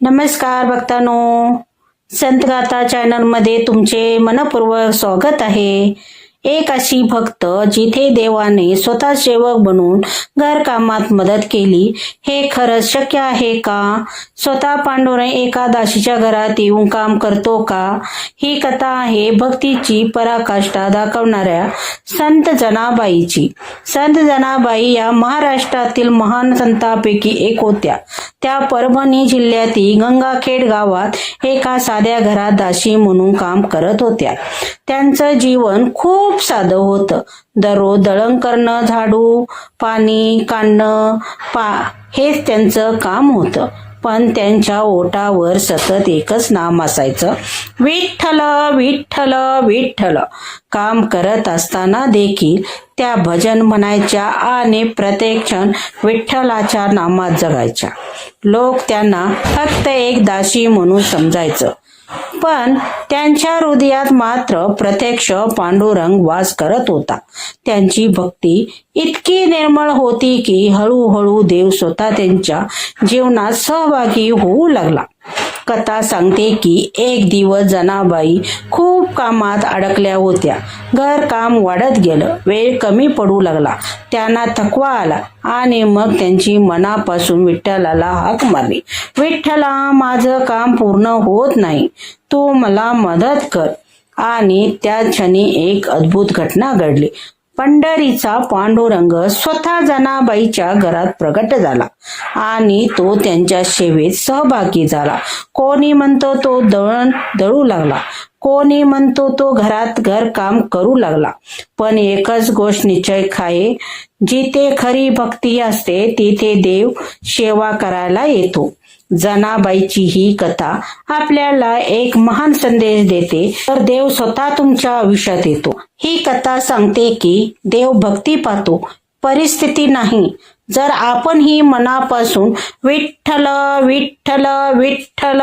नमस्कार भक्तांनो, संतगाथा चॅनल मध्ये तुमचे मनपूर्वक स्वागत आहे। एक अशी भक्त जिथे देवाने स्वतः सेवक बनून घरकामात मदत केली, हे खरंच शक्य आहे का? स्वतः पांडुरंग एका दासीच्या घरात येऊन काम करतो का? ही कथा आहे भक्तीची पराकाष्ठा दाखवणाऱ्या संत जनाबाईची। संत जनाबाई या महाराष्ट्रातील महान संतांपैकी एक होत्या। त्या परभणी जिल्ह्यातील गंगाखेड गावात एका साध्या घरात दासी म्हणून काम करत होत्या। त्यांचं जीवन खूप साधं होतं। दररोज दळण करणं, झाडू, पाणी काढणं हेच त्यांचं काम होतं। पण त्यांच्या ओठावर सतत एकच नाम असायचं, विठ्ठल विठ्ठल विठ्ठल। काम करत असताना देखील त्या भजन म्हणायच्या आणि प्रत्येक क्षण विठ्ठलाच्या नामात जगायच्या। लोक त्यांना फक्त एक दासी म्हणून समजायचं, पण त्यांच्या हृदयात मात्र प्रत्यक्ष पांडुरंग वास करत होता। त्यांची भक्ती इतकी निर्मळ होती की हळूहळू देव स्वतः त्यांच्या जीवनात सहभागी होऊ लागला। कथा सांगते की एक दिवस जनाबाई खूप कामात अडकल्या होत्या। घर काम वाढत गेलं, वेळ कमी पडू लागला, त्यांना थकवा आला आणि मग त्यांची मनापासून विठ्ठलाला हाक मारली, विठ्ठला, माझं काम पूर्ण होत नाही, तू मला मदत कर। आणि त्या क्षणी एक अद्भुत घटना घडली। पंढरीचा पांडुरंग स्वतः जनाबाईच्या घरात प्रगट झाला आणि तो त्यांच्या सेवेत सहभागी झाला। कोणी म्हणतो तो दळण दळू लागला, कोणी म्हणतो तो घरात घर काम करू लागला, पण एकच गोष्ट निश्चय आहे, जिथे खरी भक्ती असते तिथे देव सेवा करायला येतो। जनाबाईची ही कथा आपल्याला एक महान संदेश देते, तर देव स्वतः तुमच्या आयुष्यात येतो। ही कथा सांगते की देव भक्ती पाहतो, परिस्थिती नाही। जर आपण ही मनापासून विठ्ठल विठ्ठल विठ्ठल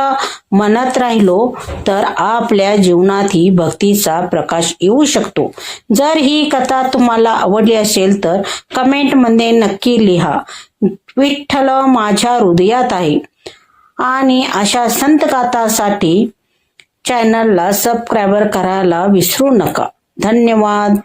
म्हणत राहिलो तर आपल्या जीवनात ही भक्तीचा प्रकाश येऊ शकतो। जर ही कथा तुम्हाला आवडली असेल तर कमेंट मध्ये नक्की लिहा, विठ्ठल माझ्या हृदयात आहे। आणि अशा संत गाथांसाठी चॅनलला सबस्क्राईब करायला विसरू नका। धन्यवाद।